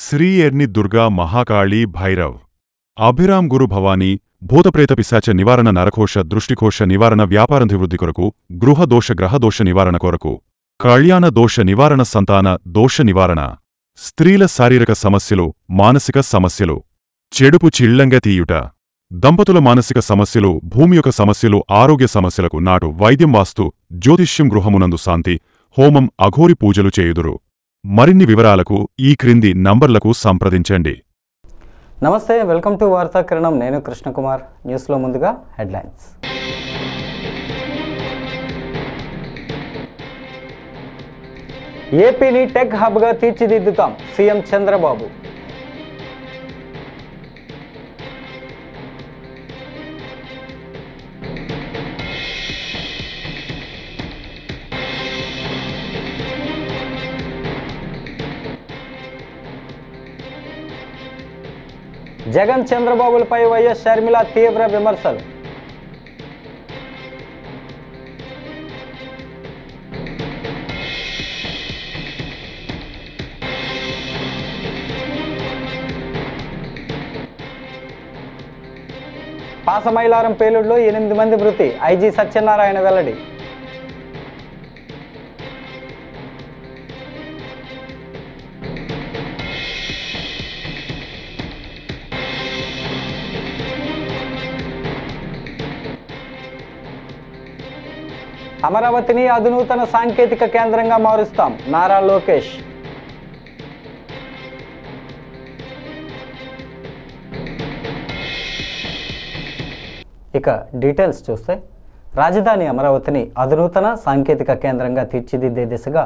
శ్రీ ఎర్ని దుర్గా మహాకాళీ భైరవ్ అభిరామ్ గురు భవానీ భూతప్రేత పిశాచ నివారణ నరకోశ దృష్టికోశ నివారణ వ్యాపారాభివృద్ధి కొరకు గృహదోష గ్రహదోష నివారణ కొరకు కళ్యాణ దోష నివారణ సంతాన దోష నివారణ స్త్రీల శారీరక సమస్యలు మానసిక సమస్యలు చెడుపు చిళ్లంగా తీయుట దంపతుల మానసిక సమస్యలు భూమి యొక్క సమస్యలు ఆరోగ్య సమస్యలకు నాటు వైద్యం వాస్తు జ్యోతిష్యం గృహమునందు శాంతి హోమం అఘోరి పూజలు చేయుదురు మరిన్ని వివరాలకు ఈ క్రింది నంబర్లకు సంప్రదించండి. నమస్తే, వెల్కమ్ టు వార్తా కిరణం. నేను కృష్ణకుమార్. న్యూస్లో ముందుగా హెడ్లైన్స్. ఏపీని టెక్ హబ్గా తీర్చిదిద్దుతాం సీఎం చంద్రబాబు. జగన్ చంద్రబాబులపై వైఎస్ షర్మిల తీవ్ర విమర్శలు. పాసమైలారం పేలుడులో 8 మంది మృతి, ఐజీ సత్యనారాయణ వెల్లడి. అమరావతిని అధునూతన సాంకేతిక కేంద్రంగా మారుస్తాం నారా లోకేష్. ఇక డీటెయిల్స్ చూస్తే, రాజధాని అమరావతిని అధునూతన సాంకేతిక కేంద్రంగా తీర్చిదిద్దే దిశగా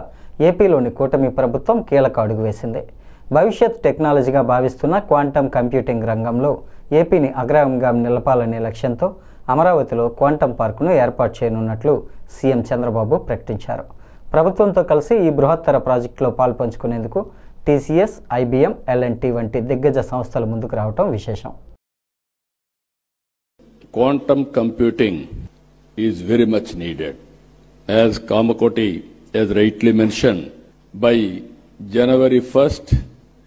ఏపీలోని కూటమి ప్రభుత్వం కీలక అడుగు వేసింది. భవిష్యత్ టెక్నాలజీగా భావిస్తున్న క్వాంటమ్ కంప్యూటింగ్ రంగంలో ఏపీని అగ్రగామిగా నిలపాలనే లక్ష్యంతో అమరావతిలో క్వాంటమ్ పార్కును ఏర్పాటు చేయనున్నట్లు సీఎం చంద్రబాబు ప్రకటించారు. ప్రభుత్వంతో కలిసి ఈ బృహత్తర ప్రాజెక్టులో పాల్పంచుకునేందుకు టీసీఎస్, ఐబీఎం, ఎల్ఎన్టీ వంటి దిగ్గజ సంస్థలు ముందుకు రావడం విశేషం. Quantum computing is very much needed. As Kamakoti has rightly mentioned, by January 1st,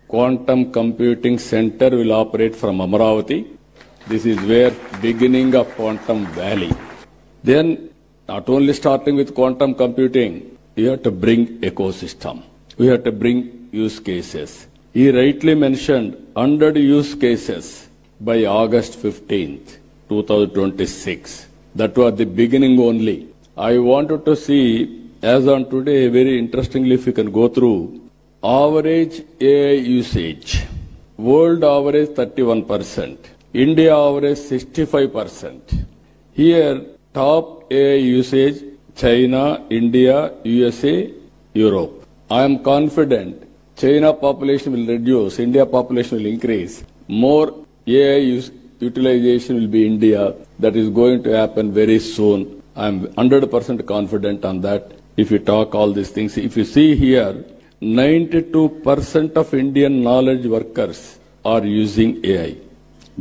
Quantum Computing Center will operate from Amaravati. This is where beginning of Quantum Valley. Then, not only starting with quantum computing, you have to bring ecosystem. We have to bring use cases. He rightly mentioned 100 use cases by August 15th, 2026. That was the beginning only. I wanted to see, as on today, very interestingly, if you can go through, average AI usage. World average 31%. India average 65%. Here, top AI usage, China, India, USA, Europe. I am confident China population will reduce, India population will increase. More AI utilization will be India. That is going to happen very soon. I am 100% confident on that. If you talk all these things, if you see here, 92% of Indian knowledge workers are using AI.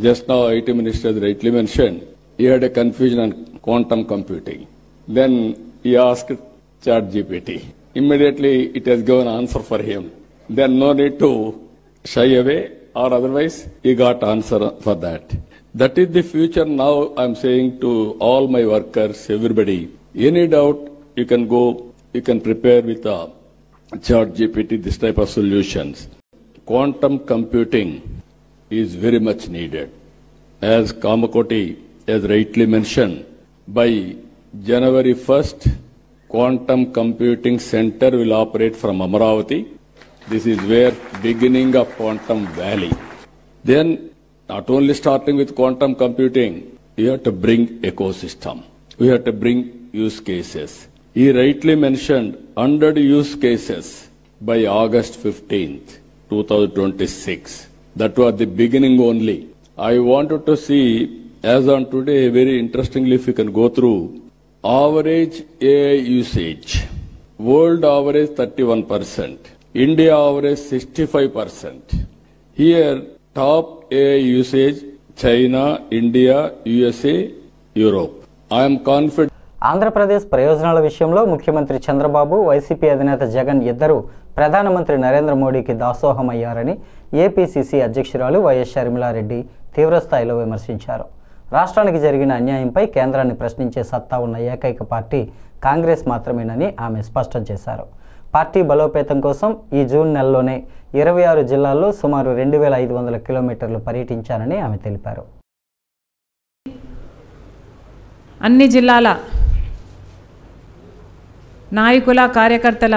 Just now, IT Minister has rightly mentioned, he had a confusion on quantum computing. Then he asked ChatGPT. Immediately, it has given answer for him. Then no need to shy away, or otherwise, he got answer for that. That is the future now. I'm saying to all my workers, everybody, any doubt, you can go, you can prepare with ChatGPT, this type of solutions. Quantum computing is very much needed. As Kamakoti has rightly mentioned, by January 1st, Quantum Computing Center will operate from Amaravati. This is where beginning of Quantum Valley. Then, not only starting with quantum computing, you have to bring ecosystem. We have to bring use cases. He rightly mentioned 100 use cases by August 15th, 2026. That was the beginning only. I wanted to see, as on today, very interestingly, if you can go through, average AI usage. World average 31%. India average 65%. Here, top AI usage, China, India, USA, Europe. I am confident. Andhra Pradesh ప్రయోజనాల విషయంలో ముఖ్యమంత్రి Chandrababu, YCP అధినేత జగన్ ఇద్దరూ ప్రధానమంత్రి నరేంద్ర మోడీకి దాసోహమయ్యారని APCC అధ్యక్షురాలు YS Sharmila Reddy తీవ్రస్థాయిలో విమర్శించారు. రాష్ట్రానికి జరిగిన అన్యాయంపై కేంద్రాన్ని ప్రశ్నించే సత్తా ఉన్న ఏకైక పార్టీ కాంగ్రెస్ మాత్రమేనని ఆమె స్పష్టం చేశారు. పార్టీ బలోపేతం కోసం ఈ జూన్ నెలలోనే 26 జిల్లాల్లో సుమారు 2500 కిలోమీటర్లు పర్యటించారని ఆమె తెలిపారు. అన్ని జిల్లాల నాయకుల, కార్యకర్తల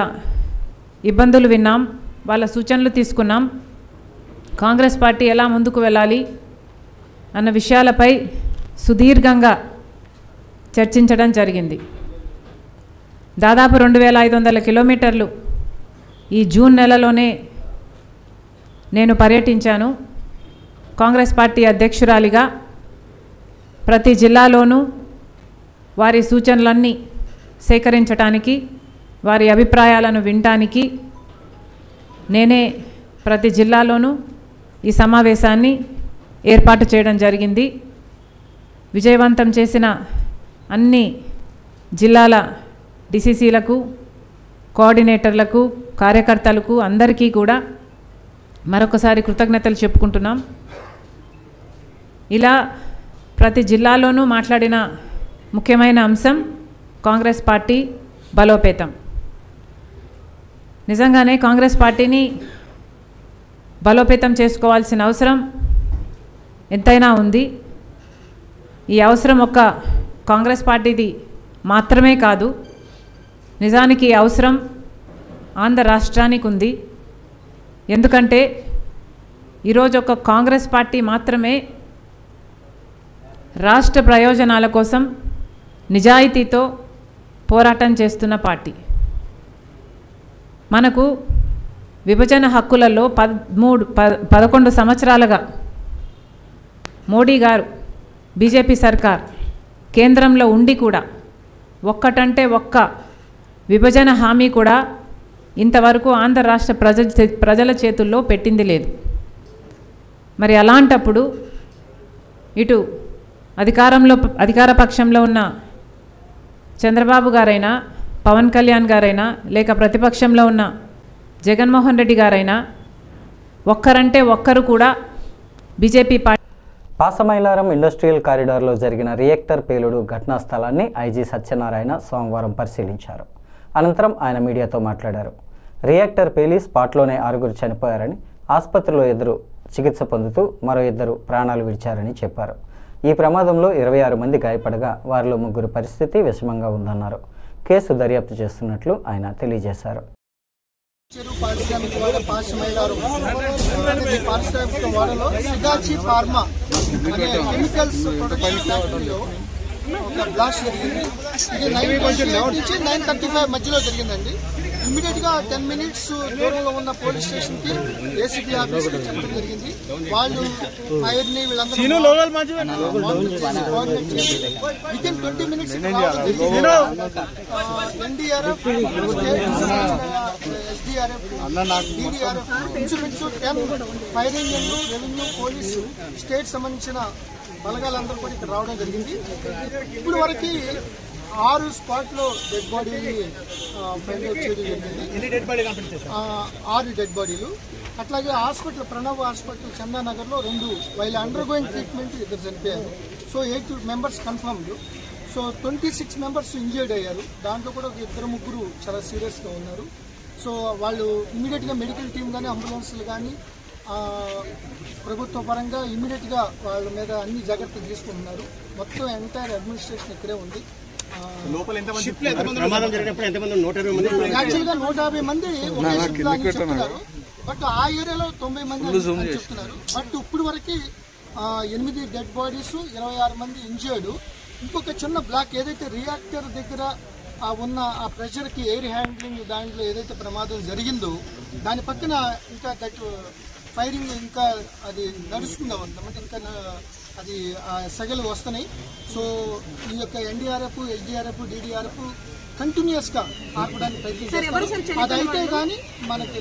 ఇబ్బందులు విన్నాం, వాళ్ళ సూచనలు తీసుకున్నాం. కాంగ్రెస్ పార్టీ ఎలా ముందుకు వెళ్ళాలి అన్న విషయాలపై సుదీర్ఘంగా చర్చించడం జరిగింది. దాదాపు 2500 కిలోమీటర్లు ఈ జూన్ నెలలోనే నేను పర్యటించాను. కాంగ్రెస్ పార్టీ అధ్యక్షురాలిగా ప్రతి జిల్లాలోనూ వారి సూచనలన్నీ సేకరించడానికి, వారి అభిప్రాయాలను వినటానికి నేనే ప్రతి జిల్లాలోనూ ఈ సమావేశాన్ని ఏర్పాటు చేయడం జరిగింది. విజయవంతం చేసిన అన్ని జిల్లాల డిసిసిలకు, కోఆర్డినేటర్లకు, కార్యకర్తలకు అందరికీ కూడా మరొకసారి కృతజ్ఞతలు చెప్పుకుంటున్నాం. ఇలా ప్రతి జిల్లాలోనూ మాట్లాడిన ముఖ్యమైన అంశం కాంగ్రెస్ పార్టీ బలోపేతం. నిజంగానే కాంగ్రెస్ పార్టీని బలోపేతం చేసుకోవాల్సిన అవసరం ఎంతైనా ఉంది. ఈ అవసరం ఒక్క కాంగ్రెస్ పార్టీది మాత్రమే కాదు, నిజానికి ఈ అవసరం ఆంధ్ర రాష్ట్రానికి ఉంది. ఎందుకంటే ఈరోజు ఒక కాంగ్రెస్ పార్టీ మాత్రమే రాష్ట్ర ప్రయోజనాల కోసం నిజాయితీతో పోరాటం చేస్తున్న పార్టీ. మనకు విభజన హక్కులలో 11 సంవత్సరాలుగా మోడీ గారు, బీజేపీ సర్కార్ కేంద్రంలో ఉండి కూడా ఒక్కటంటే ఒక్క విభజన హామీ కూడా ఇంతవరకు ఆంధ్ర రాష్ట్ర ప్రజల చేతుల్లో పెట్టింది లేదు. మరి అలాంటప్పుడు ఇటు అధికార పక్షంలో ఉన్న చంద్రబాబు గారైనా, పవన్ కళ్యాణ్ గారైనా, లేక ప్రతిపక్షంలో ఉన్న జగన్మోహన్ రెడ్డి గారైనా ఒక్కరంటే ఒక్కరు కూడా బీజేపీ పార్టీ. పాసమైలారం ఇండస్ట్రియల్ కారిడార్లో జరిగిన రియాక్టర్ పేలుడు ఘటనా స్థలాన్ని ఐజీ సత్యనారాయణ సోమవారం పరిశీలించారు. అనంతరం ఆయన మీడియాతో మాట్లాడారు. రియాక్టర్ పేలి స్పాట్లోనే 6 చనిపోయారని, ఆసుపత్రిలో 2 చికిత్స పొందుతూ మరో 2 ప్రాణాలు విడిచారని చెప్పారు. ఈ ప్రమాదంలో 26 మంది గాయపడగా వారిలో 3 పరిస్థితి విషమంగా ఉందన్నారు. కేసు దర్యాప్తు చేస్తున్నట్లు ఆయన తెలియజేశారు. పారిశ్రామిక వాడలో సిగాచి ఫార్మా అనే కెమికల్స్ ప్రొడక్షన్ ఫ్యాక్టరీలో ఒక బ్లాస్ట్ జరిగింది. ఇది 9:20 నుంచి 9:35 మధ్యలో జరిగిందండి. ఇమ్మీడియట్ గా 10 minutes దూరంలో ఉన్న పోలీస్ స్టేషన్ కి ఏసీపీ ఆఫీస్ కి చెప్పడం జరిగింది. వాళ్ళు ఫైర్ ని వీళ్ళందరూ within 20 minutes NDRF, SDRF, DDRF, insurance, 10 fire ఇంజన్లు, రెవెన్యూ, పోలీసు, స్టేట్ సంబంధించిన బలగాలందరూ కూడా ఇక్కడ రావడం జరిగింది. ఇప్పుడు వరకు 6 స్పాట్లో డెడ్ బాడీని ఫైండ్ అవుట్ చేయడం జరిగింది. 6 డెడ్ బాడీలు. అట్లాగే హాస్పిటల్, ప్రణవ్ హాస్పిటల్ చందానగర్లో 2 వైల్ అండర్ గోయింగ్ ట్రీట్మెంట్ 2 చనిపోయారు. So 8 members confirmed. So 26 members injured అయ్యారు. దాంట్లో కూడా 2-3 చాలా సీరియస్గా ఉన్నారు. సో వాళ్ళు ఇమీడియట్గా మెడికల్ టీం కానీ, అంబులెన్స్లు కానీ ప్రభుత్వ పరంగా ఇమీడియట్గా వాళ్ళ మీద అన్ని జాగ్రత్తలు తీసుకుంటున్నారు. మొత్తం ఎంటైర్ అడ్మినిస్ట్రేషన్ ఇక్కడే ఉంది. యాక్చువల్గా 150 మంది ఒకే షిఫ్ట్లో అని చెప్తున్నారు. బట్ ఆ ఏరియాలో 90 మంది అని చెప్తున్నారు. బట్ ఇప్పుడు వరకు 8 డెడ్ బాడీస్, 26 మంది ఇంజర్డ్. ఇంకొక చిన్న బ్లాక్ ఏదైతే రియాక్టర్ దగ్గర ఉన్న ఆ ప్రెషర్కి, ఎయిర్ హ్యాండ్లింగ్ దాంట్లో ఏదైతే ప్రమాదం జరిగిందో దాని పక్కన ఇంకా ఫైరింగ్ ఇంకా అది నడుస్తుంది. ఇంకా అది సెగలు వస్తున్నాయి. సో ఈ యొక్క ఎన్డీఆర్ఎఫ్, ఎస్డీఆర్ఎఫ్, డీడీఆర్ఎఫ్ కంటిన్యూస్ గా ఆపడానికి ప్రయత్నిస్తారు. అది అయితే కానీ మనకి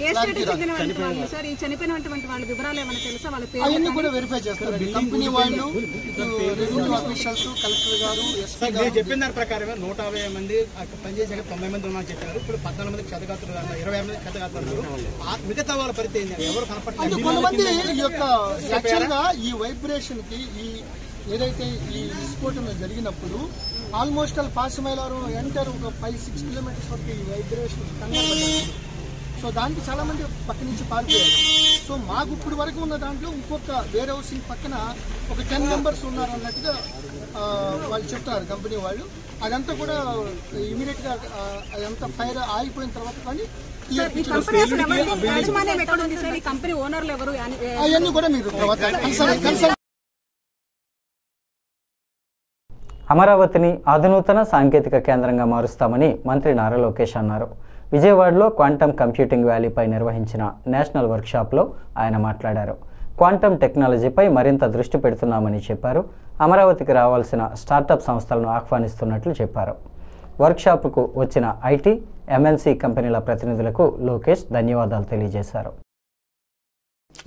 అవన్నీ కూడా వెరిఫై చేస్తారు కంపెనీ వాళ్ళు, రెవెన్యూ ఆఫీషియల్స్, కలెక్టర్ గారు, ఎస్పీ గారు. చెప్పిన దాని ప్రకారమే 150 మంది పనిచేసాక 90 మంది ఉన్నారని చెప్పారు. ఇప్పుడు 14 మంది క్షతగాత్రులు, 20 మంది క్షతగాత్రులు. మిగతా వాళ్ళ పరిస్థితి ఏంటి? ఎవరు కనపడలేదు. కొంతమంది ఈ యొక్క యాక్చువల్గా ఈ వైబ్రేషన్ కి ఏదైతే ఈ విస్ఫోటన జరిగినప్పుడు ఆల్మోస్ట్ పాసిమైలారు ఎంటర్ ఒక 5-6 కిలోమీటర్స్ వరకు ఈ వైబ్రేషన్ కనబడుతుంది. సో దానికి చాలా మంది పక్క నుంచి పారిపోయారు. సో మాకు ఇప్పుడు వరకు ఉన్న దాంట్లో ఇంకొక వేర్ హౌసింగ్ పక్కన ఒక 10 మెంబర్స్ ఉన్నారు అన్నట్టుగా వాళ్ళు చెప్తారు కంపెనీ వాళ్ళు. అదంతా కూడా ఇమీడియట్ గా అదంతా ఫైర్ ఆగిపోయిన తర్వాత కానీ అవన్నీ కూడా మీరు అమరావతిని ఆధునూతన సాంకేతిక కేంద్రంగా మారుస్తామని మంత్రి నారా లోకేష్ అన్నారు. విజయవాడలో క్వాంటమ్ కంప్యూటింగ్ వ్యాలీపై నిర్వహించిన నేషనల్ వర్క్షాప్లో ఆయన మాట్లాడారు. క్వాంటమ్ టెక్నాలజీపై మరింత దృష్టి పెడుతున్నామని చెప్పారు. అమరావతికి రావాల్సిన స్టార్టప్ సంస్థలను ఆహ్వానిస్తున్నట్లు చెప్పారు. వర్క్షాప్కు వచ్చిన ఐటీ, ఎంఎన్సీ కంపెనీల ప్రతినిధులకు లోకేష్ ధన్యవాదాలు తెలియజేశారు.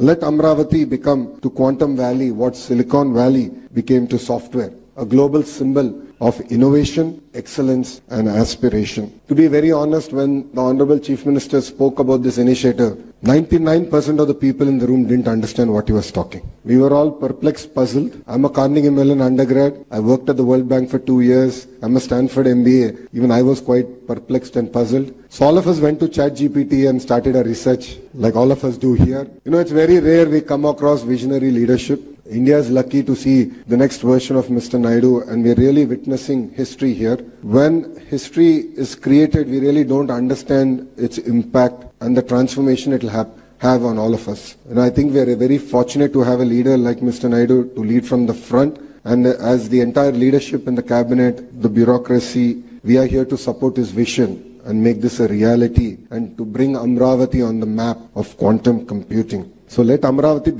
Let Amravati become to Quantum Valley what Silicon Valley became to software, a global symbol of innovation, excellence and aspiration. To be very honest, when the Honorable Chief Minister spoke about this initiative, 99% of the people in the room didn't understand what he was talking. We were all perplexed, puzzled. I'm a Carnegie Mellon undergrad. I worked at the World Bank for 2 years. I'm a Stanford MBA. Even I was quite perplexed and puzzled. So all of us went to ChatGPT and started our research like all of us do here. You know, it's very rare we come across visionary leadership. India is lucky to see the next version of Mr. Naidu, and we're really witnessing history here. When history is created, we really don't understand its impact and the transformation it will have on all of us. And I think we're very fortunate to have a leader like Mr. Naidu to lead from the front. And as the entire leadership in the cabinet, the bureaucracy, we are here to support his vision and make this a reality and to bring Amravati on the map of quantum computing. So let Amravati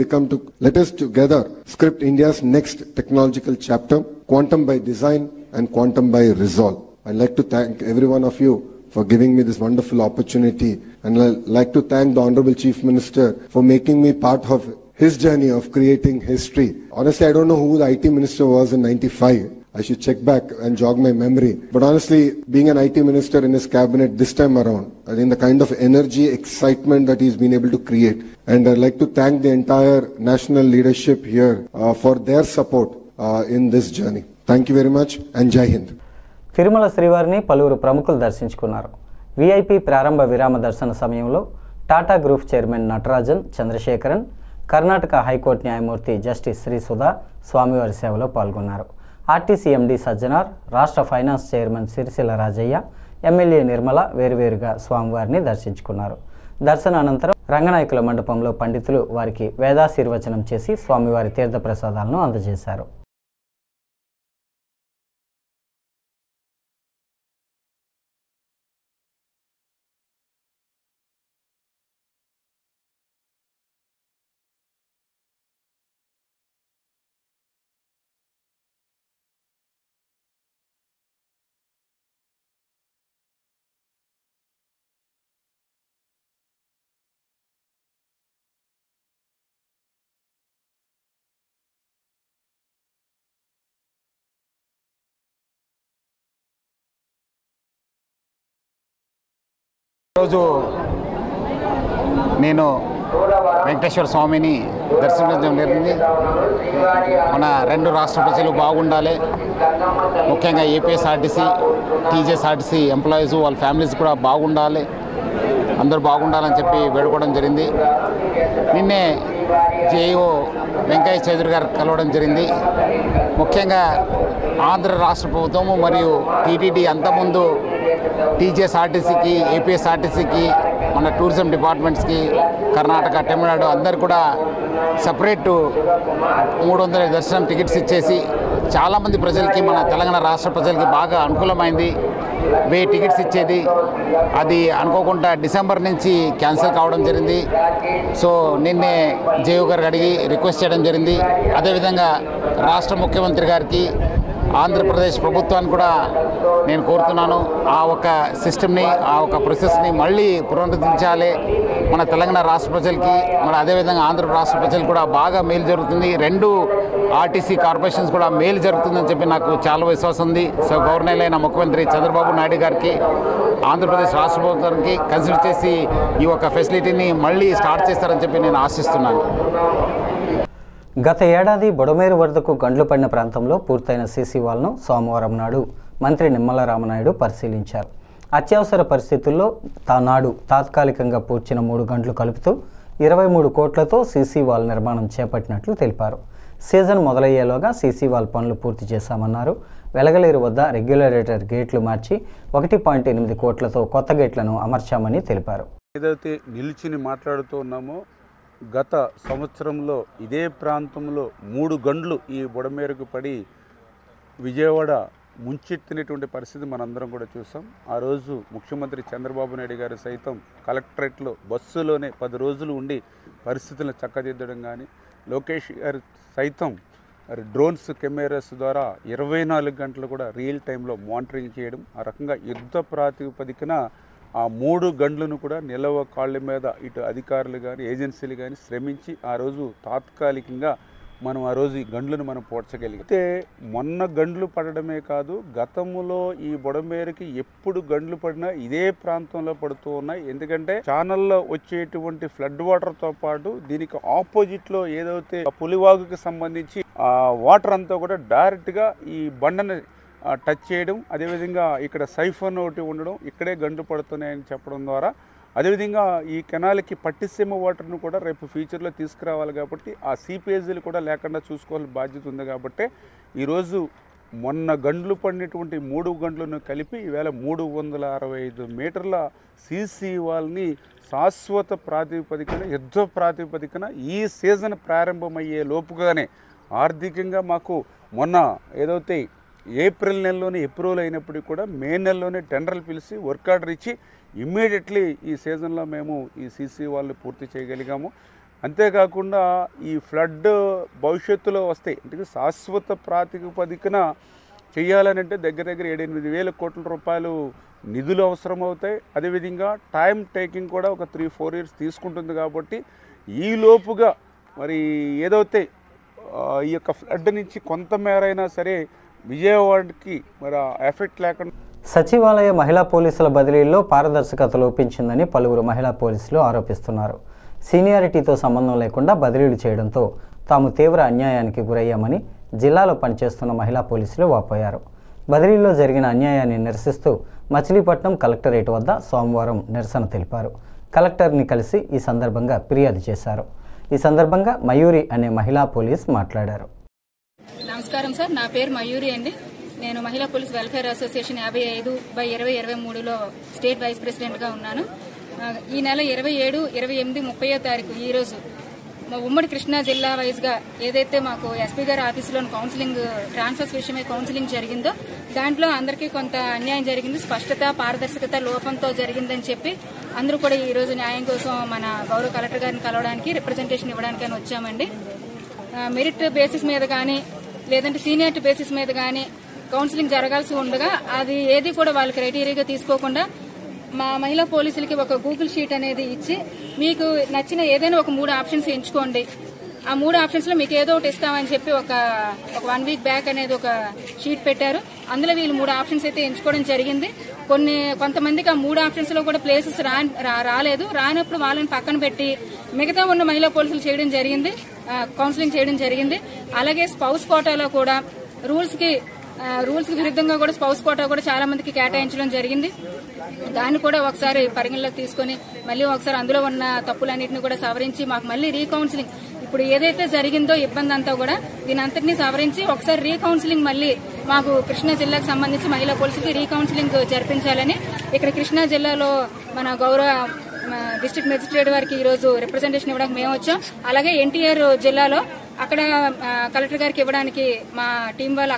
let us together script India's next technological chapter, quantum by design and quantum by resolve. I'd like to thank every one of you for giving me this wonderful opportunity, and I'd like to thank the Honorable Chief Minister for making me part of his journey of creating history. Honestly, I don't know who the IT minister was in 95. I should check back and jog my memory. But honestly, being an IT minister in his cabinet this time around, I think the kind of energy, excitement that he's been able to create. And I'd like to thank the entire national leadership here for their support in this journey. Thank you very much and Jai Hind. Tirumala శ్రీవారిని పలువురు ప్రముఖులు దర్శించుకున్నారు. VIP ప్రారంభ విరామ దర్శన సమయంలో Tata group chairman Natarajan Chandrasekaran, Karnataka high court న్యాయమూర్తి justice Shri Sudha స్వామివారి సేవలో పాల్గొన్నారు. ఆర్టీసీ ఎండీ సజ్జనార్, రాష్ట్ర finance chairman Sircilla Rajaiah, MLA Nirmala వేరువేరుగా స్వామివారిని దర్శించుకున్నారు. దర్శనానంతరం రంగనాయకుల మండపంలో పండితులు వారికి వేదాశీర్వచనం చేసి స్వామివారి తీర్థప్రసాదాలను అందజేశారు. ఈరోజు నేను వెంకటేశ్వర స్వామిని దర్శించడం జరిగింది. మన రెండు రాష్ట్ర ప్రజలు బాగుండాలి, ముఖ్యంగా ఏపీఎస్ఆర్టీసీ, టీజీఎస్ఆర్టీసీ ఎంప్లాయీస్ వాళ్ళ ఫ్యామిలీస్ కూడా బాగుండాలి, అందరూ బాగుండాలని చెప్పి వేడుకోవడం జరిగింది. నిన్నే జేఈఓ వెంకయ్య చౌదరి గారు కలవడం జరిగింది. ముఖ్యంగా ఆంధ్ర రాష్ట్ర ప్రభుత్వము మరియు టీటీడీ అంతకుముందు టీజీఎస్ఆర్టీసీకి, ఏపీఎస్ఆర్టీసీకి, మన టూరిజం డిపార్ట్మెంట్స్కి, కర్ణాటక, తమిళనాడు అందరు కూడా సపరేటు 300 దర్శనం టికెట్స్ ఇచ్చేసి చాలామంది ప్రజలకి, మన తెలంగాణ రాష్ట్ర ప్రజలకి బాగా అనుకూలమైంది. 1000 టికెట్స్ ఇచ్చేది, అది అనుకోకుండా డిసెంబర్ నుంచి క్యాన్సిల్ కావడం జరిగింది. సో నిన్నే జేయూ గారికి అడిగి రిక్వెస్ట్ చేయడం జరిగింది. అదేవిధంగా రాష్ట్ర ముఖ్యమంత్రి గారికి, ఆంధ్రప్రదేశ్ ప్రభుత్వాన్ని కూడా నేను కోరుతున్నాను. ఆ ఒక సిస్టమ్ని, ఆ ఒక ప్రాసెస్ని మళ్ళీ పునరుద్ధరించాలి. మన తెలంగాణ రాష్ట్ర ప్రజలకి, మన అదేవిధంగా ఆంధ్ర రాష్ట్ర ప్రజలకు కూడా బాగా మేలు జరుగుతుంది. 2 ఆర్టీసీ కార్పొరేషన్స్ కూడా మేలు జరుగుతుందని చెప్పి నాకు చాలా విశ్వాసం ఉంది. సో గవర్నర్ ముఖ్యమంత్రి చంద్రబాబు నాయుడు గారికి, ఆంధ్రప్రదేశ్ రాష్ట్ర ప్రభుత్వానికి కన్సిడర్ చేసి ఈ ఒక ఫెసిలిటీని మళ్ళీ స్టార్ట్ చేస్తారని చెప్పి నేను ఆశిస్తున్నాను. గత ఏడాది బొడమేరు వరదకు గండ్లు పడిన ప్రాంతంలో పూర్తయిన సీసీ వాల్ను సోమవారం నాడు మంత్రి నిమ్మల రామనాయుడు పరిశీలించారు. అత్యవసర పరిస్థితుల్లో నాడు తాత్కాలికంగా పూడ్చిన 3 గంటలు కలుపుతూ 23 కోట్లతో సీసీ వాల్ నిర్మాణం చేపట్టినట్లు తెలిపారు. సీజన్ మొదలయ్యేలోగా సీసీ వాల్ పనులు పూర్తి చేశామన్నారు. వెలగలేరు వద్ద రెగ్యులేటర్ గేట్లు మార్చి 1.8 కోట్లతో కొత్త గేట్లను అమర్చామని తెలిపారు. ఏదైతే నిలిచిని మాట్లాడుతూ ఉన్నామో, గత సంవత్సరంలో ఇదే ప్రాంతంలో 3 గంటలు ఈ బుడమేరుకు పడి విజయవాడ ముంచెత్తినటువంటి పరిస్థితి మనందరం కూడా చూసాం. ఆ రోజు ముఖ్యమంత్రి చంద్రబాబు నాయుడు గారు సైతం కలెక్టరేట్లో బస్సులోనే 10 రోజులు ఉండి పరిస్థితులను చక్కదిద్దడం కానీ, లోకేష్ గారు సైతం డ్రోన్స్ కెమెరాస్ ద్వారా 24 గంటలు కూడా రియల్ టైంలో మానిటరింగ్ చేయడం, ఆ రకంగా యుద్ధ ప్రాతిపదికన ఆ 3 గంటలను కూడా నిలవ కాళ్ళ మీద ఇటు అధికారులు కానీ ఏజెన్సీలు కానీ శ్రమించి ఆ రోజు తాత్కాలికంగా మనం ఆ రోజు ఈ గండ్లను మనం పోడ్చగలిగితే, మొన్న గండ్లు పడడమే కాదు, గతంలో ఈ బుడమేరుకి ఎప్పుడు గండ్లు పడినా ఇదే ప్రాంతంలో పడుతూ ఉన్నాయి. ఎందుకంటే ఛానల్లో వచ్చేటువంటి ఫ్లడ్ వాటర్తో పాటు దీనికి ఆపోజిట్లో ఏదైతే పులివాగుకి సంబంధించి ఆ వాటర్ అంతా కూడా డైరెక్ట్గా ఈ బండని టచ్ చేయడం, అదేవిధంగా ఇక్కడ సైఫోన్ ఒకటి ఉండడం, ఇక్కడే గండ్లు పడుతున్నాయని చెప్పడం ద్వారా, అదేవిధంగా ఈ కెనాల్కి పట్టిసీమ వాటర్ను కూడా రేపు ఫ్యూచర్లో తీసుకురావాలి కాబట్టి ఆ సీపేజీలు కూడా లేకుండా చూసుకోవాల్సిన బాధ్యత ఉంది. కాబట్టి ఈరోజు మొన్న గండ్లు పడినటువంటి 3 గంటలను కలిపి ఈవేళ 365 మీటర్ల సీసీ వాల్ని శాశ్వత ప్రాతిపదికన, యుద్ధ ప్రాతిపదికన ఈ సీజన్ ప్రారంభమయ్యే లోపుగానే ఆర్థికంగా మాకు మొన్న ఏదైతే ఏప్రిల్ నెలలోనే అప్రూవల్ అయినప్పటికీ కూడా మే నెలలోనే టెండర్లు పిలిచి వర్క్ ఆర్డర్ ఇచ్చి ఇమ్మీడియట్లీ ఈ సీజన్లో మేము ఈ సీసీ వాల్ని పూర్తి చేయగలిగాము. అంతేకాకుండా ఈ ఫ్లడ్ భవిష్యత్తులో వస్తాయి అంటే శాశ్వత ప్రాతిపదికన చేయాలనంటే దగ్గర 7-8 వేల కోట్ల రూపాయలు నిధులు అవసరం అవుతాయి. అదేవిధంగా టైం టేకింగ్ కూడా ఒక 3-4 ఇయర్స్ తీసుకుంటుంది. కాబట్టి ఈ లోపుగా మరి ఏదైతే ఈ యొక్క ఫ్లడ్ నుంచి కొంతమేరైనా సరే విజయవాడకి మరి ఎఫెక్ట్ లేకుండా. సచివాలయ మహిళా పోలీసుల బదిలీల్లో పారదర్శకత లోపించిందని పలువురు మహిళా పోలీసులు ఆరోపిస్తున్నారు. సీనియారిటీతో సంబంధం లేకుండా బదిలీలు చేయడంతో తాము తీవ్ర అన్యాయానికి గురయ్యామని జిల్లాలో పనిచేస్తున్న మహిళా పోలీసులు వాపోయారు. బదిలీలో జరిగిన అన్యాయాన్ని నిరసిస్తూ మచిలీపట్నం కలెక్టరేట్ వద్ద సోమవారం నిరసన తెలిపారు. కలెక్టర్ని కలిసి ఈ సందర్భంగా ఫిర్యాదు చేశారు. ఈ సందర్భంగా మయూరి అనే మహిళా పోలీస్ మాట్లాడారు. నమస్కారం సార్, నా పేరు మయూరి అండి. నేను మహిళా పోలీస్ వెల్ఫేర్ అసోసియేషన్ 55/2023లో స్టేట్ వైస్ ప్రెసిడెంట్గా ఉన్నాను. ఈ నెల 27, 28, 30వ తారీఖు ఈరోజు మా ఉమ్మడి కృష్ణా జిల్లా వైజ్గా ఏదైతే మాకు ఎస్పీ గారి ఆఫీసులో కౌన్సిలింగ్ ట్రాన్స్ఫర్స్ విషయమై కౌన్సిలింగ్ జరిగిందో దాంట్లో అందరికీ కొంత అన్యాయం జరిగింది, స్పష్టత పారదర్శకత లోపంతో జరిగిందని చెప్పి అందరూ కూడా ఈ రోజు న్యాయం కోసం మన గౌరవ కలెక్టర్ గారిని కలవడానికి రిప్రజెంటేషన్ ఇవ్వడానికి వచ్చామండి. మెరిట్ బేసిస్ మీద కానీ లేదంటే సీనియారిటీ బేసిస్ మీద కానీ కౌన్సిలింగ్ జరగాల్సి ఉండగా అది ఏది కూడా వాళ్ళ క్రైటీరియాగా తీసుకోకుండా మా మహిళా పోలీసులకి ఒక గూగుల్ షీట్ అనేది ఇచ్చి మీకు నచ్చిన ఏదైనా ఒక 3 ఆప్షన్స్ ఎంచుకోండి, ఆ 3 ఆప్షన్స్లో మీకు ఏదో ఒకటి ఇస్తామని చెప్పి ఒక 1 వీక్ బ్యాక్ అనేది ఒక షీట్ పెట్టారు. అందులో వీళ్ళు 3 ఆప్షన్స్ అయితే ఎంచుకోవడం జరిగింది. కొంతమందికి ఆ 3 ఆప్షన్స్లో కూడా ప్లేసెస్ రాలేదు. రానప్పుడు వాళ్ళని పక్కన పెట్టి మిగతా ఉన్న మహిళా పోలీసులు చేయడం జరిగింది, కౌన్సిలింగ్ చేయడం జరిగింది. అలాగే స్పౌస్ కోటాలో కూడా రూల్స్ కి విరుద్ధంగా కూడా స్పౌస్ కోటా కూడా చాలా మందికి కేటాయించడం జరిగింది. దాన్ని కూడా ఒకసారి పరిగణలోకి తీసుకుని మళ్ళీ ఒకసారి అందులో ఉన్న తప్పులన్నింటినీ కూడా సవరించి మాకు మళ్ళీ రీకౌన్సిలింగ్ ఇప్పుడు ఏదైతే జరిగిందో ఇబ్బంది అంతా కూడా దీని అంతటినీ సవరించి ఒకసారి రీకౌన్సిలింగ్ మళ్ళీ మాకు కృష్ణా జిల్లాకు సంబంధించి మహిళా పోలీసులకి రీకౌన్సిలింగ్ జరిపించాలని ఇక్కడ కృష్ణా జిల్లాలో మన గౌరవ డిస్ట్రిక్ట్ మెజిస్ట్రేట్ వారికి ఈ రోజు రిప్రజెంటేషన్ ఇవ్వడానికి మేము వచ్చాం. అలాగే ఎన్టీఆర్ జిల్లాలో అక్కడ కలెక్టర్ గారికి ఇవ్వడానికి మా టీం వాళ్ళు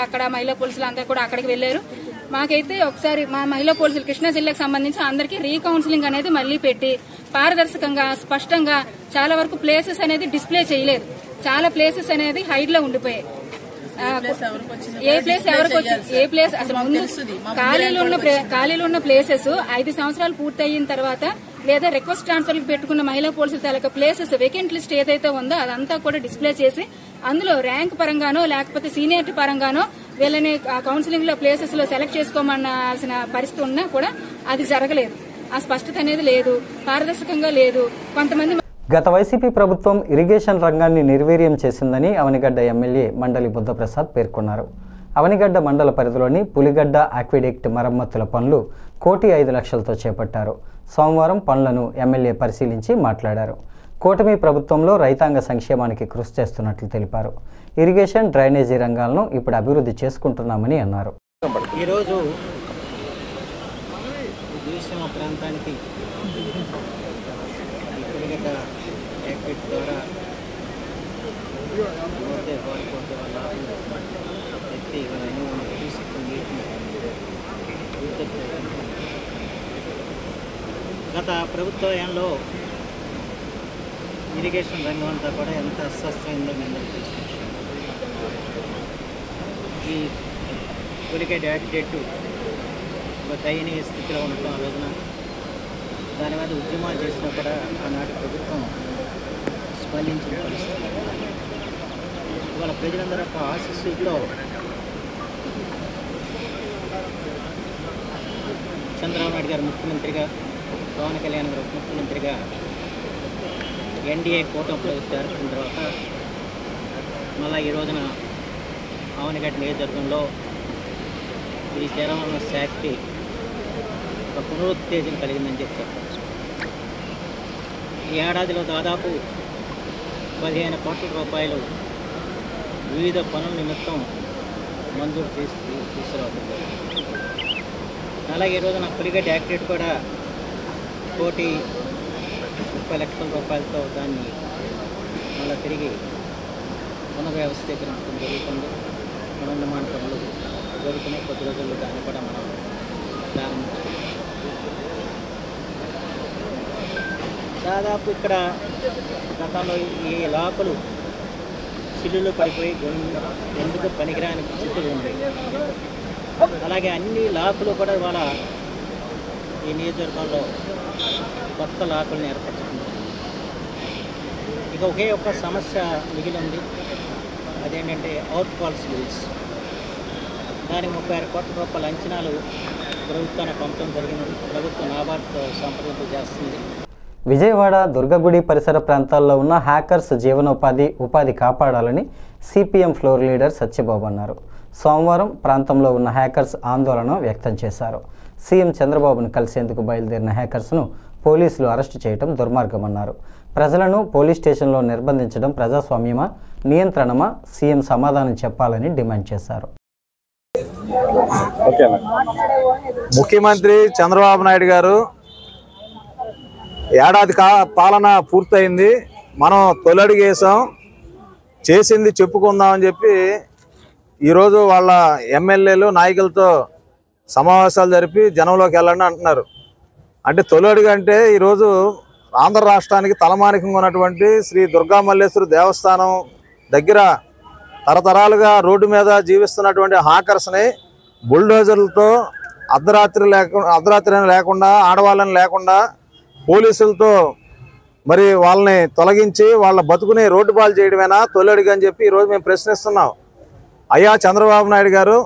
అక్కడ మహిళా పోలీసులు అందరూ కూడా అక్కడికి వెళ్లారు. మాకైతే ఒకసారి మా మహిళా పోలీసులు కృష్ణా జిల్లాకు సంబంధించి అందరికీ రీకౌన్సిలింగ్ అనేది మళ్లీ పెట్టి పారదర్శకంగా స్పష్టంగా చాలా వరకు ప్లేసెస్ అనేది డిస్ప్లే చేయలేదు, చాలా ప్లేసెస్ అనేది హైడ్ లో ఉండిపోయాయి. ఏ ప్లేస్ అసలు ముందు ఖాళీలు ఉన్న ప్లేసెస్ 5 సంవత్సరాలు పూర్తి అయిన తర్వాత లేదా రిక్వెస్ట్ ట్రాన్స్ఫర్ పెట్టుకున్న మహిళా పోలీసుల తాలూకా ప్లేసెస్ వేకెంట్ లిస్ట్ ఏదైతే ఉందో అదంతా కూడా డిస్ప్లే చేసి అందులో ర్యాంక్ పరంగానో లేకపోతే సీనియారిటీ పరంగానో వీళ్ళని కౌన్సిలింగ్ లో ప్లేసెస్ లో సెలెక్ట్ చేసుకోమనాల్సిన పరిస్థితి ఉన్నా కూడా అది జరగలేదు. ఆ స్పష్టత అనేది లేదు, పారదర్శకంగా లేదు. కొంతమంది గత వైసీపీ ప్రభుత్వం ఇరిగేషన్ రంగాన్ని నిర్వీర్యం చేసిందని అవనిగడ్డ ఎమ్మెల్యే మండలి బుద్ధప్రసాద్ పేర్కొన్నారు. అవనిగడ్డ మండల పరిధిలోని పులిగడ్డ ఆక్విడెక్ట్ మరమ్మతుల పనులు 1,05,00,000తో చేపట్టారు. సోమవారం పనులను ఎమ్మెల్యే పరిశీలించి మాట్లాడారు. కూటమి ప్రభుత్వంలో రైతాంగ సంక్షేమానికి కృషి చేస్తున్నట్లు తెలిపారు. ఇరిగేషన్, డ్రైనేజీ రంగాలను ఇప్పుడు అభివృద్ధి చేసుకుంటున్నామని అన్నారు. ఈరోజు ప్రాంతానికి పులిగడ్డ యాక్విడ్ ద్వారా గత ప్రభుత్వంలో ఇరిగేషన్ రంగం అంతా కూడా ఎంత అస్వస్థమైందో మేము చూస్తున్నాం. ఈ పులిగడ్డ యాక్విడ్ ఒక దయనీయ స్థితిలో ఉండటం ఆ రోజున దాని మీద ఉద్యమాలు చేసినా కూడా ఆనాటి ప్రభుత్వం స్పందించిన పరిస్థితి. ఇవాళ ప్రజలందరూ ఒక ఆశీస్సులో చంద్రబాబు నాయుడు గారు ముఖ్యమంత్రిగా, పవన్ కళ్యాణ్ గారు ముఖ్యమంత్రిగా ఎన్డీఏ కూటమి ప్రభుత్వం ఏర్పడిన తర్వాత మళ్ళీ ఈ రోజున అవనిగడ్డ నియోజకవర్గంలో ఈ జలవనరుల శాఖకి ఒక పునరుత్తేజం కలిగిందని చెప్పి చెప్పచ్చు. ఈ ఏడాదిలో దాదాపు 15 కోట్ల రూపాయలు వివిధ పనుల నిమిత్తం మంజూరు తీసుకురావడం. అలాగే ఈరోజు నా పులిగడ్డ యాక్టివిటీ కూడా 1,30,00,000 రూపాయలతో దాన్ని మళ్ళీ తిరిగి పునర్వ్యవస్థీకరించడం జరుగుతుంది. పునర్నిర్మాణ పనులు జరుగుతున్నాయి. కొద్ది రోజుల్లో దాన్ని కూడా మనం ప్రారంభించాం. దాదాపు ఇక్కడ గతంలో ఈ లాకులు చిల్లులు పడిపోయి ఎందుకు పనికిరాని స్థితులు ఉండేవి. అలాగే అన్ని లాకులు కూడా ఇవాళ ఈ నియోజకవర్గంలో కొత్త లాకులను ఏర్పరచుకుంటాం. ఇక ఒకే ఒక్క సమస్య మిగిలి ఉంది. అదేంటంటే అవుట్ ఫాల్స్ బిల్స్. దానికి 36 కోట్ల రూపాయల అంచనాలు ప్రభుత్వాన్ని పంపడం జరిగింది. ప్రభుత్వం నాబార్డుతో సంప్రదింపులు చేస్తుంది. విజయవాడ దుర్గగుడి పరిసర ప్రాంతాల్లో ఉన్న హ్యాకర్స్ ఉపాధి కాపాడాలని సిపిఎం ఫ్లోర్ లీడర్ సత్యబాబు అన్నారు. సోమవారం ప్రాంతంలో ఉన్న హ్యాకర్స్ ఆందోళన వ్యక్తం చేశారు. సీఎం చంద్రబాబును కలిసేందుకు బయలుదేరిన హ్యాకర్స్ను పోలీసులు అరెస్టు చేయడం దుర్మార్గమన్నారు. ప్రజలను పోలీస్ స్టేషన్లో నిర్బంధించడం ప్రజాస్వామ్యమా, నియంత్రణమా? సీఎం సమాధానం చెప్పాలని డిమాండ్ చేశారు. ముఖ్యమంత్రి చంద్రబాబు నాయుడు గారు ఏడాది పాలన పూర్తయింది. మనం తొలడుగు వేసాం, చేసింది చెప్పుకుందామని చెప్పి ఈరోజు వాళ్ళ ఎమ్మెల్యేలు నాయకులతో సమావేశాలు జరిపి జనంలోకి వెళ్ళండి అంటున్నారు. అంటే తొలడుగు అంటే ఈరోజు ఆంధ్ర రాష్ట్రానికి తలమానికంగా ఉన్నటువంటి శ్రీ దుర్గా మల్లేశ్వరి దేవస్థానం దగ్గర తరతరాలుగా రోడ్డు మీద జీవిస్తున్నటువంటి హాకర్స్ని బుల్డోజర్లతో అర్ధరాత్రి లేకుండా, ఆడవాళ్ళని లేకుండా పోలీసులతో మరి వాళ్ళని తొలగించి వాళ్ళ బతుకుని రోడ్డు పాలు చేయడమేనా తొలడుగు అని చెప్పి ఈరోజు మేము ప్రశ్నిస్తున్నాం. అయ్యా చంద్రబాబు నాయుడు గారు,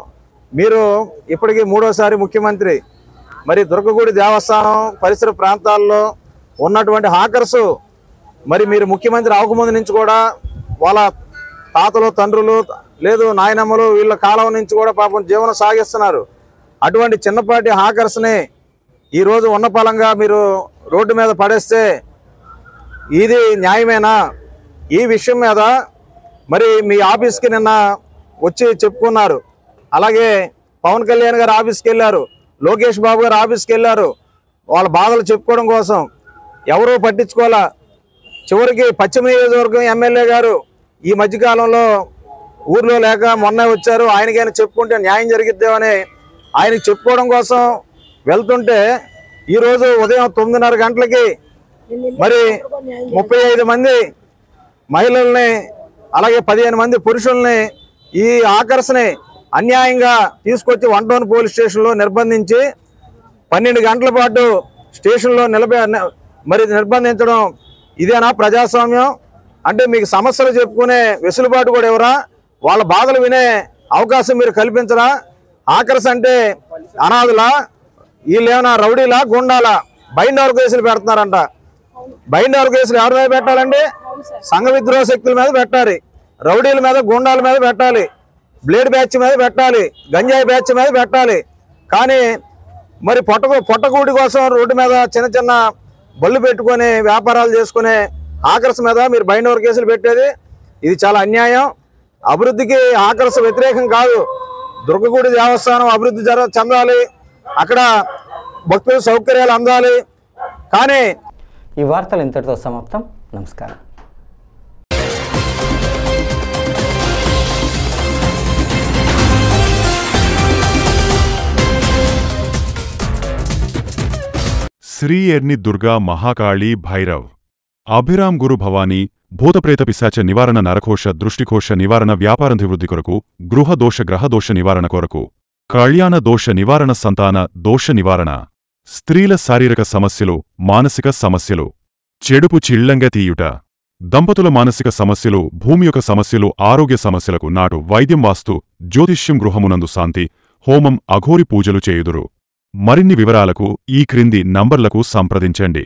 మీరు ఇప్పటికీ 3వసారి ముఖ్యమంత్రి. మరి దుర్గగుడి దేవస్థానం పరిసర ప్రాంతాల్లో ఉన్నటువంటి హాకర్సు మరి మీరు ముఖ్యమంత్రి అవ్వకముందు నుంచి కూడా వాళ్ళ తాతలు, తండ్రులు, లేదు నాయనమ్మలు వీళ్ళ కాలం నుంచి కూడా పాపం జీవనం సాగిస్తున్నారు. అటువంటి చిన్నపాటి హాకర్స్ని ఈరోజు ఉన్న పలంగా మీరు రోడ్డు మీద పడేస్తే ఇది న్యాయమేనా? ఈ విషయం మీద మరి మీ ఆఫీస్కి నిన్న వచ్చి చెప్పుకున్నారు. అలాగే పవన్ కళ్యాణ్ గారు ఆఫీస్కి వెళ్ళారు, లోకేష్ బాబు గారు ఆఫీస్కి వెళ్ళారు. వాళ్ళ బాధలు చెప్పుకోవడం కోసం ఎవరూ పట్టించుకోవాలా. చివరికి పశ్చిమ నియోజకవర్గం ఎమ్మెల్యే గారు ఈ మధ్యకాలంలో ఊర్లో లేక మొన్న వచ్చారు. ఆయనకైనా చెప్పుకుంటే న్యాయం జరిగిద్దామని ఆయనకి చెప్పుకోవడం కోసం వెళ్తుంటే ఈరోజు ఉదయం 9:30 గంటలకి మరి 35 మంది మహిళల్ని అలాగే 15 మంది పురుషుల్ని ఈ ఆకర్షని అన్యాయంగా తీసుకొచ్చి 1 పోలీస్ స్టేషన్లో నిర్బంధించి 12 గంటల పాటు స్టేషన్లో నిర్బంధించడం ఇదేనా ప్రజాస్వామ్యం? అంటే మీకు సమస్యలు చెప్పుకునే వెసులుబాటు కూడా ఎవరా? వాళ్ళ బాధలు వినే అవకాశం మీరు కల్పించరా? ఆకర్ష అంటే అనాథులా? వీళ్ళేమైనా రౌడీలా, గుండాలా? బైండ్ ఓవర్ కేసులు పెడుతున్నారంట. బైండ్ ఓవర్ కేసులు ఎవరి మీద పెట్టాలండి? సంఘ విద్రోహ శక్తుల మీద పెట్టాలి, రౌడీల మీద, గుండాల మీద పెట్టాలి, బ్లేడ్ బ్యాచ్ మీద పెట్టాలి, గంజాయి బ్యాచ్ మీద పెట్టాలి. కానీ మరి పొట్టకూడి కోసం రోడ్డు మీద చిన్న చిన్న బళ్ళు పెట్టుకొని వ్యాపారాలు చేసుకునే ఆకర్ష మీద మీరు బైండ్ ఓవర్ కేసులు పెట్టేది ఇది చాలా అన్యాయం. అభివృద్ధికి ఆకర్ష వ్యతిరేకం కాదు. దుర్గగూడి దేవస్థానం అభివృద్ధి చెందాలి, అక్కడ భక్తుల సౌకర్యాలు అందాలి. కానీ ఈ వార్తలు ఇంతటితో సమాప్తం. నమస్కారం. శ్రీ ఎర్ని దుర్గా మహాకాళీ భైరవ్ అభిరామ్ గురు భవానీ భూతప్రేత పిశాచ నివారణ నరకోశ దృష్టికోశ నివారణ వ్యాపారాభివృద్ధి కొరకు గృహదోష గ్రహదోష నివారణ కొరకు కళ్యాణ దోష నివారణ సంతాన దోష నివారణ స్త్రీల శారీరక సమస్యలు మానసిక సమస్యలు చెడుపు చిళ్లంగ తీయుట దంపతుల మానసిక సమస్యలు భూమి యొక్క సమస్యలు ఆరోగ్య సమస్యలకు నాటు వైద్యం వాస్తు జ్యోతిష్యం గృహమునందు శాంతి హోమం అఘోరి పూజలు చేయుదురు. మరిన్ని వివరాలకు ఈ క్రింది నంబర్లకు సంప్రదించండి.